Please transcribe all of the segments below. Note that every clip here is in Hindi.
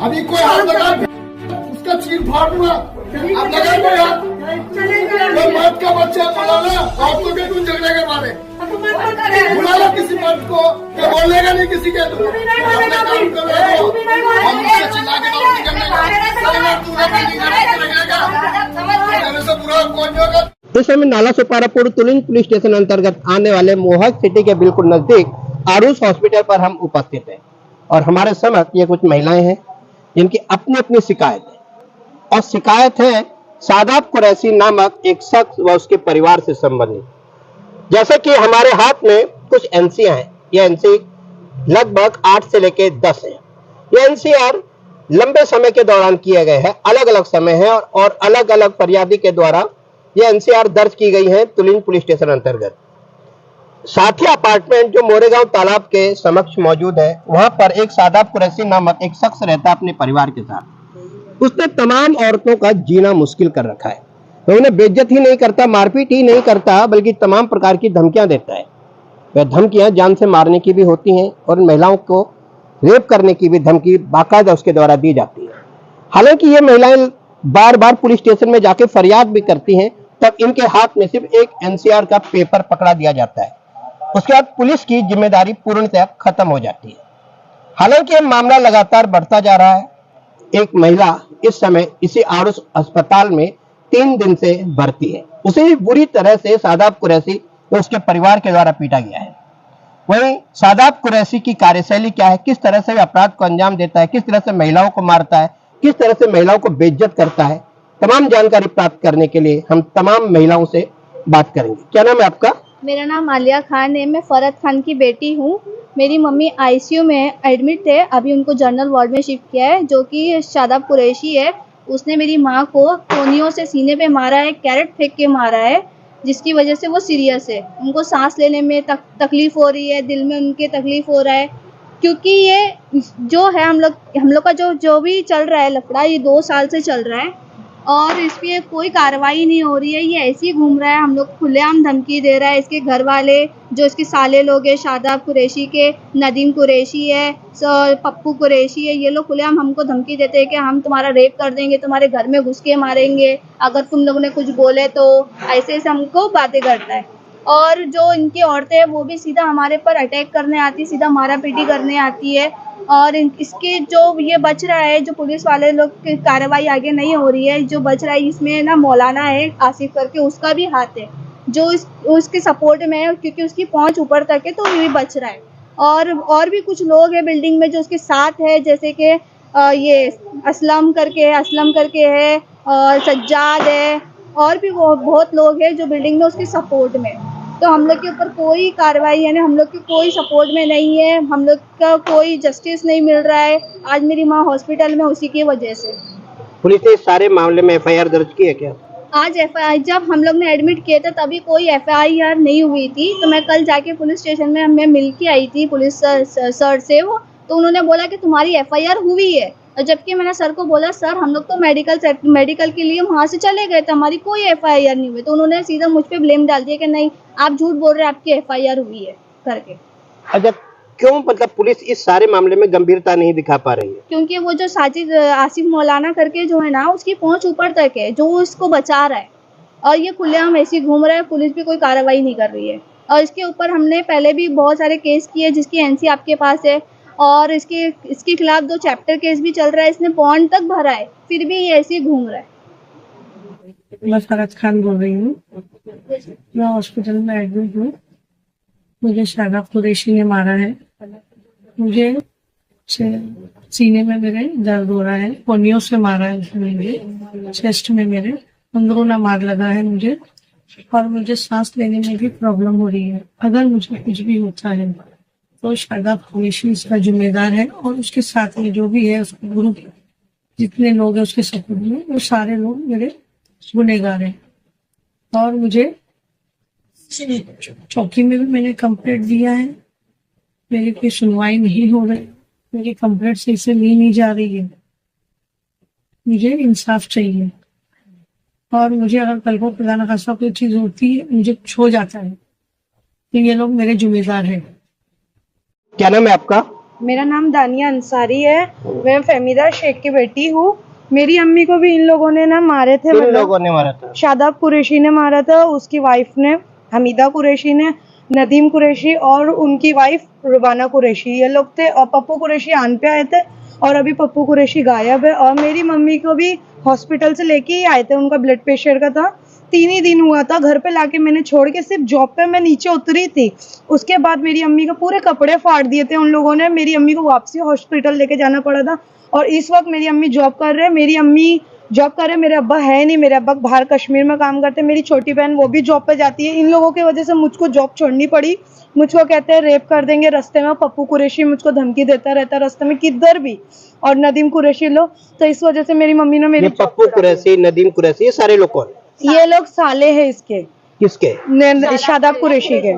अभी कोई हाथ लगा उसका चीर फाड़ दूंगा। अब लगा कोई हाथ, कोई मर्द का बच्चा बुलाना और तो भी तुम झगड़े के मारे बुला लो किसी मर्द को, मैं बोलेगा नहीं किसी के तुम चिल्ला के बुरा कौन होगा। इस समय नाला सुपारापुर तुलिन पुलिस स्टेशन अंतर्गत आने वाले मोहक सिटी के बिल्कुल नजदीक आरुष हॉस्पिटल पर हम उपस्थित हैं और हमारे समक्ष ये कुछ महिलाएं हैं जिनकी अपनी अपनी शिकायत है और शिकायत है शादाब कुरैशी नामक एक शख्स व उसके परिवार से संबंधित। जैसे कि हमारे हाथ में कुछ एनसीआर हैं, ये एनसी लगभग 8 से लेकर 10 है। ये एनसीआर लंबे समय के दौरान किए गए हैं, अलग अलग समय है और अलग अलग फरियादी के द्वारा ये एनसीआर दर्ज की गई है तुलिन पुलिस स्टेशन अंतर्गत। साथी अपार्टमेंट जो मोरेगांव तालाब के समक्ष मौजूद है, वहां पर एक शादाब कुरैशी नामक एक शख्स रहता है अपने परिवार के साथ। उसने तमाम औरतों का जीना मुश्किल कर रखा है। वह उन्हें बेइज्जत ही नहीं करता, मारपीट ही नहीं करता, बल्कि तमाम प्रकार की धमकियां देता है। वह धमकियां जान से मारने की भी होती हैं और महिलाओं को रेप करने की भी धमकी बाकायदा उसके द्वारा दी जाती है। हालांकि ये महिलाएं बार बार पुलिस स्टेशन में जाके फरियाद भी करती हैं, तब इनके हाथ में सिर्फ एक एनसीआर का पेपर पकड़ा दिया जाता है। उसके बाद पुलिस की जिम्मेदारी पूर्णतः खत्म हो जाती है। हालांकि यह मामला लगातार बढ़ता जा रहा है। एक महिला इस समय इसी आरुष अस्पताल में 3 दिन से भर्ती है। उसे बुरी तरह से शादाब कुरैशी और उसके परिवार के द्वारा पीटा गया है। वहीं शादाब कुरैशी की कार्यशैली क्या है, किस तरह से अपराध को अंजाम देता है, किस तरह से महिलाओं को मारता है, किस तरह से महिलाओं को बेइज्जत करता है, तमाम जानकारी प्राप्त करने के लिए हम तमाम महिलाओं से बात करेंगे। क्या नाम है आपका? मेरा नाम आलिया खान है। मैं फरहत खान की बेटी हूँ। मेरी मम्मी आईसीयू में एडमिट थे, अभी उनको जनरल वार्ड में शिफ्ट किया है। जो कि शादाब कुरैशी है, उसने मेरी माँ को कोनियों से सीने पे मारा है, कैरेट फेंक के मारा है, जिसकी वजह से वो सीरियस है। उनको सांस लेने में तकलीफ हो रही है, दिल में उनके तकलीफ हो रहा है, क्योंकि ये जो है हम लोग का जो भी चल रहा है लफड़ा, ये 2 साल से चल रहा है और इस पर कोई कार्रवाई नहीं हो रही है। ये ऐसे ही घूम रहा है, हम लोग खुलेआम धमकी दे रहा है। इसके घर वाले जो इसके साले लोग हैं, शादाब कुरैशी के नदीम कुरैशी है, पप्पू कुरैशी है, ये लोग खुलेआम हमको धमकी देते हैं कि हम तुम्हारा रेप कर देंगे, तुम्हारे घर में घुस के मारेंगे अगर तुम लोगों ने कुछ बोले तो। ऐसे हमको बातें करता है। और जो इनकी औरतें हैं वो भी सीधा हमारे पर अटैक करने आती है, सीधा मारा पीटी करने आती है। और इसके जो ये बच रहा है, जो पुलिस वाले लोग की कार्रवाई आगे नहीं हो रही है, जो बच रहा है इसमें ना मौलाना है आसिफ करके, उसका भी हाथ है जो उसके सपोर्ट में है, क्योंकि उसकी पहुंच ऊपर तक है तो ये भी बच रहा है। और भी कुछ लोग हैं बिल्डिंग में जो उसके साथ है, जैसे कि ये असलम करके है और सज्जाद है, और भी बहुत लोग हैं जो बिल्डिंग में उसके सपोर्ट में। तो हम लोग के ऊपर कोई कार्रवाई यानी हम लोग के कोई सपोर्ट में नहीं है, हम लोग का कोई जस्टिस नहीं मिल रहा है। आज मेरी माँ हॉस्पिटल में उसी की वजह से। पुलिस ने इस सारे मामले में एफआईआर दर्ज की है क्या? आज एफआईआर जब हम लोग ने एडमिट किया था तभी कोई एफआईआर नहीं हुई थी, तो मैं कल जाके पुलिस स्टेशन में मैं मिल के आई थी पुलिस सर से, वो तो उन्होंने बोला कि तुम्हारी एफआईआर हुई है। और जबकि मैंने सर को बोला सर हम लोग तो मेडिकल के लिए वहाँ से चले गए थे, हमारी कोई एफआईआर नहीं हुई। तो उन्होंने सीधा मुझ पे ब्लेम डाल दिया कि नहीं आप झूठ बोल रहे हैं, आपकी एफआईआर हुई है करके। अच्छा, क्यों मतलब पुलिस इस सारे मामले में गंभीरता नहीं दिखा पा रही है? क्योंकि वो जो साजिद आसिफ मौलाना करके जो है ना, उसकी पहुंच ऊपर तक है, जो उसको बचा रहा है, और ये खुलेआम ऐसे घूम रहा है, पुलिस भी कोई कार्रवाई नहीं कर रही है। और इसके ऊपर हमने पहले भी बहुत सारे केस किए जिसकी एनसी आपके पास है, और इसके खिलाफ 2 चैप्टर केस भी चल रहा है, इसने बॉन्ड तक भरा है, फिर भी ये ऐसे घूम रहा है। मैं फरहत खान बोल रही हूँ, मैं हॉस्पिटल में एडमिट हूँ। मुझे शादाब कुरैशी ने मारा है, मुझे सीने में मेरे दर्द हो रहा है, कोनियों से मारा है मुझे, चेस्ट में मेरे अंदरूना मार लगा है मुझे, और मुझे सांस लेने में भी प्रॉब्लम हो रही है। अगर मुझे कुछ भी होता है तो शादाब कुरैशी इसका जिम्मेदार है, और उसके साथ में जो भी है उसके ग्रुप जितने लोग हैं उसके सपोर्ट में, वो सारे लोग मेरे गुनहगार हैं। और मुझे चौकी में भी मैंने कंप्लेंट दिया है, मेरी कोई सुनवाई नहीं हो रही, मेरी कंप्लेंट सही से ली नहीं जा रही है। मुझे इंसाफ चाहिए, और मुझे अगर कल को खुदा न खास्ता कोई चीज होती है, मुझे कुछ हो जाता है, तो ये लोग मेरे जिम्मेदार हैं। क्या नाम है आपका? मेरा नाम दानिया अंसारी है। मैं फहमीदा शेख की बेटी हूँ। मेरी अम्मी को भी इन लोगों ने ना मारे थे। किन लोगों ने मारा था? शादाब कुरैशी ने मारा था, उसकी वाइफ ने, हमीदा कुरैशी ने, नदीम कुरैशी और उनकी वाइफ रुबाना कुरैशी, ये लोग थे। और पप्पू कुरैशी आन पे आए थे और अभी पप्पू कुरैशी गायब है। और मेरी मम्मी को भी हॉस्पिटल से लेके ही आए थे, उनका ब्लड प्रेशर का था। 3 ही दिन हुआ था, घर पे लाके मैंने छोड़ के सिर्फ जॉब पे मैं नीचे उतरी थी। उसके बाद मेरी अम्मी के पूरे कपड़े फाड़ दिए थे उन लोगों ने। मेरी अम्मी को वापसी हॉस्पिटल लेके जाना पड़ा था। और इस वक्त मेरी अम्मी जॉब कर रहे हैं। मेरी अम्मी जॉब कर रहे, मेरे अब्बा है नहीं। मेरे अब्बा बाहर कश्मीर में काम करते हैं। मेरी छोटी बहन वो भी जॉब पे जाती है। इन लोगों की वजह से मुझको जॉब छोड़नी पड़ी। मुझको कहते हैं रेप कर देंगे रास्ते में। पप्पू कुरैशी मुझको धमकी देता रहता है रास्ते में किधर भी, और नदीम कुरैशी लोग। तो इस वजह से मेरी मम्मी ने मेरी पप्पू कुरैशी, नदीम कुरैशी, ये सारे लोग कौन? ये लोग साले हैं इसके, किसके? शादाब कुरैशी के।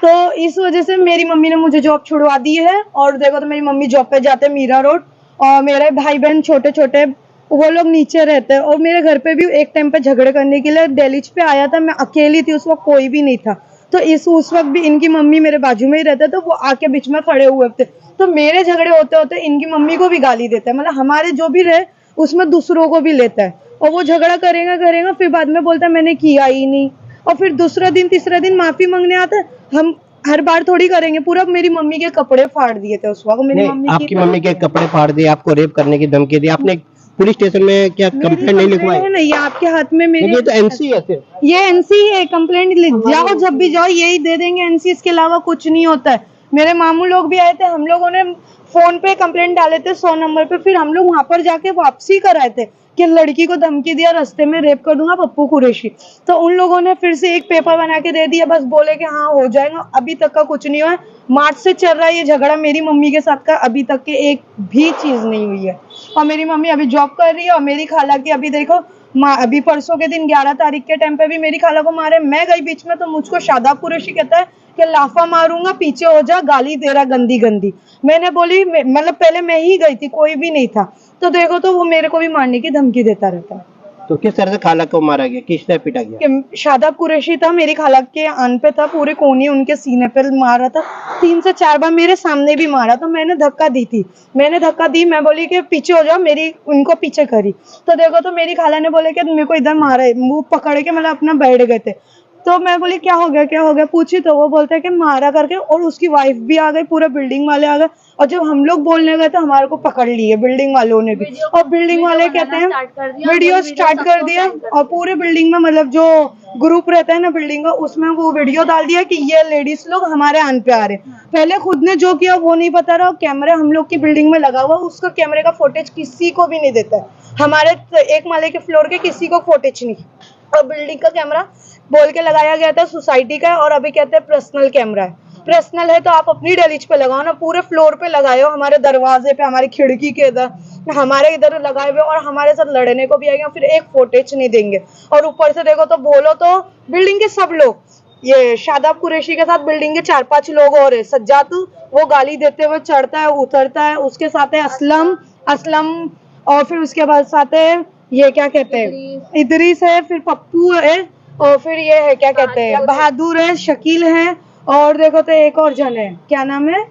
तो इस वजह से मेरी मम्मी ने मुझे जॉब छुड़वा दी है। और देखो तो मेरी मम्मी जॉब पे जाते हैं मीरा रोड, और मेरे भाई बहन छोटे छोटे वो लोग नीचे रहते हैं। और मेरे घर पे भी एक टाइम पे झगड़े करने के लिए दिल्ली पे आया था। मैं अकेली थी उस वक्त, कोई भी नहीं था। तो उस वक्त भी इनकी मम्मी मेरे बाजू में ही रहते, तो वो आके बीच में खड़े हुए थे। तो मेरे झगड़े होते होते इनकी मम्मी को भी गाली देते हैं। मतलब हमारे जो भी रहे उसमें दूसरों को भी लेता है। और वो झगड़ा करेगा फिर बाद में बोलता है मैंने किया ही नहीं। और फिर दूसरा दिन तीसरा दिन माफी मांगने आता है। हम हर बार थोड़ी करेंगे। पूरा मेरी मम्मी के कपड़े फाड़ दिए थे उस वक्त। मेरी मम्मी आपकी मम्मी के कपड़े फाड़ दिए, आपको रेप करने की धमकी दी। आपने पुलिस स्टेशन में क्या कंप्लेंट नहीं लिखवाई? नहीं, आपके हाथ में मेरे, ये तो एनसी है सिर्फ। ये एनसी है। कंप्लेंट लिख जाओ, जब भी जाओ यही दे देंगे एनसी, इसके अलावा कुछ नहीं होता है। मेरे मामू लोग भी आए थे, हम लोगों ने फोन पे कंप्लेंट डाले थे 100 नंबर पे। फिर हम लोग वहां पर जाके वापसी कराए थे कि लड़की को धमकी दिया रास्ते में रेप कर दूंगा पप्पू कुरैशी। तो उन लोगों ने फिर से एक पेपर बना के दे दिया, बस बोले कि हाँ हो जाएगा। अभी तक का कुछ नहीं हुआ। मार्च से चल रहा है ये झगड़ा मेरी मम्मी के साथ का, अभी तक के एक भी चीज नहीं हुई है। और मेरी मम्मी अभी जॉब कर रही है। और मेरी खाला की अभी देखो, अभी परसों के दिन 11 तारीख के टाइम पे भी मेरी खाला को मारे। मैं गई बीच में तो मुझको शादाब कुरैशी कहता है कि लाफा मारूंगा, पीछे हो जा, गाली दे रहा गंदी गंदी। मैंने बोली, मतलब पहले मैं ही गई थी, कोई भी नहीं था। तो देखो तो वो मेरे को भी मारने की धमकी देता रहता है। तो किस तरह से खाला को मारा गया, किसने पीटा गया? शादाब कुरैशी था, मेरी खाला के आन पे था, पूरे कोनी उनके सीने पे मारा था। 3 से 4 बार मेरे सामने भी मारा। तो मैंने धक्का दी थी, मैं बोली कि पीछे हो जाओ, मेरी उनको पीछे करी। तो देखो तो मेरी खाला ने बोले कि मेरे को इधर मारा है, मुंह पकड़ के मतलब अपना बैठ गए थे। तो मैं बोली क्या हो गया पूछी, तो वो बोलते हैं कि मारा करके। और उसकी वाइफ भी आ गई, पूरे बिल्डिंग वाले आ गए। और जब हम लोग बोलने गए तो हमारे को पकड़ लिए बिल्डिंग वालों ने भी। और बिल्डिंग वाले कहते हैं वीडियो स्टार्ट कर दिया। और पूरे बिल्डिंग में मतलब जो ग्रुप रहता है ना बिल्डिंग का, उसमें वो वीडियो डाल दिया कि ये लेडीज लोग हमारे आन पे आ रहे हैं। पहले खुद ने जो किया वो नहीं पता रहा। कैमरा हम लोग की बिल्डिंग में लगा हुआ, उसका कैमरे का फुटेज किसी को भी नहीं देता है। हमारे 1 माले के फ्लोर के किसी को फुटेज नहीं। और बिल्डिंग का कैमरा बोल के लगाया गया था सोसाइटी का, और अभी कहते हैं पर्सनल कैमरा है। पर्सनल है तो आप अपनी डेलीज पे लगाओ ना, पूरे फ्लोर पे लगाए हो, हमारे दरवाजे पे, हमारी खिड़की के इधर, हमारे इधर लगाए हुए। और हमारे साथ लड़ने को भी आएंगे, फिर एक फुटेज नहीं देंगे। और ऊपर से देखो तो बोलो तो बिल्डिंग के सब लोग, ये शादाब कुरैशी के साथ बिल्डिंग के 4-5 लोग और है। सज्जाद वो गाली देते हुए चढ़ता है उतरता है। उसके साथ है असलम, और फिर उसके बाद साथ है ये क्या कहते हैं इदरीस है, फिर पप्पू है, और फिर ये है क्या कहते हैं बहादुर है, शकील है, और देखो तो एक और जन है, क्या नाम है,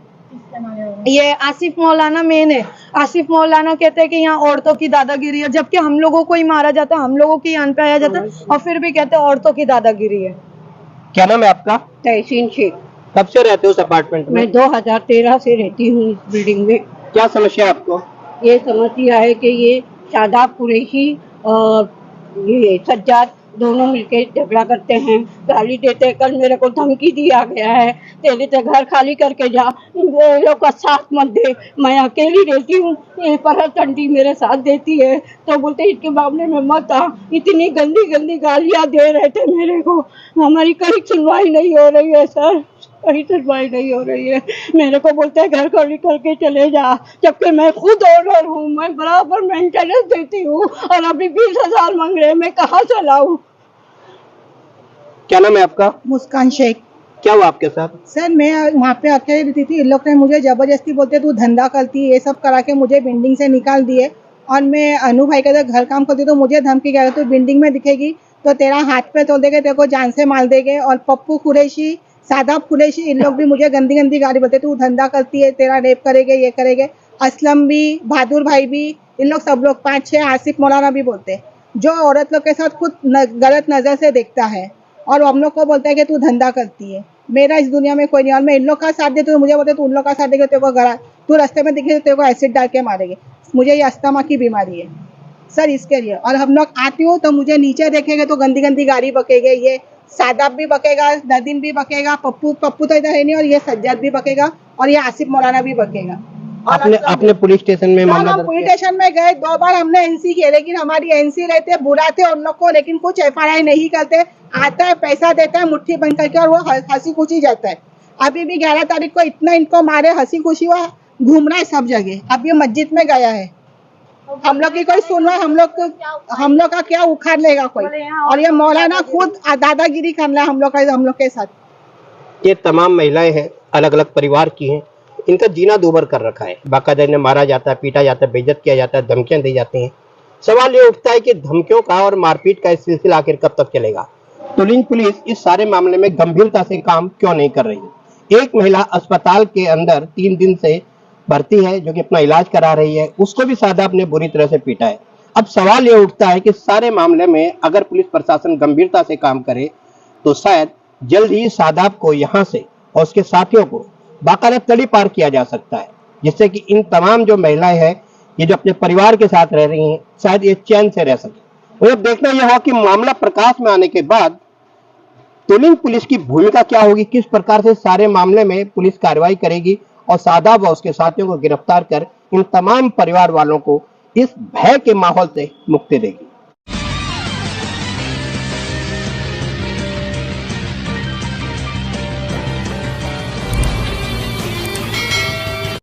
ये आसिफ मौलाना मेन है। आसिफ मौलाना कहते हैं कि यहाँ औरतों की दादागिरी है, जबकि हम लोगों को ही मारा जाता है, हम लोगों की यहाँ पे आया जाता है, और फिर भी कहते हैं औरतों की दादागिरी है। क्या नाम है आपका? तहसीन शेख। कब से रहते हो उस अपार्टमेंट में? मैं 2013 से रहती हूँ इस बिल्डिंग में। क्या समस्या है आपको? ये समस्या है कि ये शादाब कुरैशी और ये सज्जाद दोनों मिलके झगड़ा करते हैं, गाली देते हैं। कल मेरे को धमकी दिया गया है, तेरे से घर खाली करके जा, वो लोग का साथ मत दे, मैं अकेली रहती हूँ, ये परत आंटी मेरे साथ देती है। तो बोलते इसके मामले में मत आ। इतनी गंदी गंदी गालियाँ दे रहे थे मेरे को। हमारी कहीं सुनवाई नहीं हो रही है सर, कहीं सुनवाई नहीं हो रही है। मेरे को बोलते हैं घर खाली करके चले जा, जबकि मैं खुद ओनर हूँ, मैं बराबर मेंटेनेंस देती हूँ, और अभी 20,000 मांग रहे हैं, मैं कहाँ से लाऊं? क्या नाम है आपका? मुस्कान शेख। क्या हुआ आपके साथ? सर मैं वहाँ पे अकेले रहती थी, इन लोग ने मुझे जबरदस्ती बोलते तू धंधा करती है, ये सब करा के मुझे बिल्डिंग से निकाल दिए। और मैं अनु भाई के घर काम करती तो मुझे धमकी गया, तो बिल्डिंग में दिखेगी तो तेरा हाथ पे तोड़ देंगे, तेरे को जान से मार देंगे। और पप्पू कुरैशी शादाब कुरैशी इन लोग भी मुझे गंदी गंदी गाली बोलते, तू धंधा करती है, तेरा रेप करेंगे, ये करेंगे। असलम भी, बहादुर भाई भी, इन लोग सब लोग 5-6, आसिफ मौलाना भी बोलते हैं, जो औरत लोग के साथ खुद गलत नजर से देखता है और हम लोग को बोलता है कि तू धंधा करती है। मेरा इस दुनिया में कोई नहीं, और मैं इन लोग का साथ देती हूँ, मुझे बोलते तू उन लोग का साथ देगा, तेरे को गला, तू रास्ते में दिखे तो तेरे को एसिड डाल के मारेंगे। मुझे ये अस्थमा की बीमारी है सर, इसके लिए। और हम लोग आती हूँ तो मुझे नीचे देखेंगे तो गंदी गंदी गाड़ी बकेगे, ये शादाब भी बकेगा, नदीम भी बकेगा, पप्पू तो इधर है नहीं, और ये सज्जाद भी बकेगा, और ये आसिफ मौलाना भी बकेगा। आपने पुलिस स्टेशन में मामला दर्ज पुलिस किया? स्टेशन में गए, 2 बार हमने एनसी किए, लेकिन हमारी एनसी रहते बुलाते उन लोग को, लेकिन कुछ FIR नहीं करते। आता है, पैसा देता है मुट्ठी बंद करके, और वो हंसी खुशी जाता है। अभी भी 11 तारीख को इतना इनको मारे, हंसी खुशी वो घूम रहा है सब जगह। अब ये मस्जिद में गया है, हम लोग की कोई सुनवाई, हम लोग का क्या उखाड़ लेगा कोई। और ये मौलाना खुद दादागिरी कर रहा है हम लोग के साथ। ये तमाम महिलाएं हैं, अलग अलग परिवार की हैं, इनका जीना दूभर कर रखा है। बाकायदा इन्हें मारा जाता है, पीटा जाता है, बेइज्जत किया जाता है, धमकियां दी जाती हैं। सवाल ये उठता है कि धमकियों का और मारपीट का सिलसिला आखिर कब तक चलेगा? तुलिन पुलिस इस सारे मामले में गंभीरता से काम क्यों नहीं कर रही? एक महिला अस्पताल के अंदर 3 दिन से भर्ती है, जो कि अपना इलाज करा रही है, उसको भी शादाब ने बुरी तरह से पीटा है। अब सवाल ये उठता है कि सारे मामले में अगर पुलिस प्रशासन गंभीरता से काम करे तो शायद जल्द ही शादाब को यहाँ से और उसके साथियों को बाकायदा तड़ी पार किया जा सकता है, जिससे कि इन तमाम जो महिलाएं हैं, ये जो अपने परिवार के साथ रह रही हैं, शायद ये चैन से रह सके। और अब देखना यह होगा कि मामला प्रकाश में आने के बाद तुलिन पुलिस की भूमिका क्या होगी, किस प्रकार से सारे मामले में पुलिस कार्रवाई करेगी और शादाब व उसके साथियों को गिरफ्तार कर इन तमाम परिवार वालों को इस भय के माहौल से मुक्ति देगी।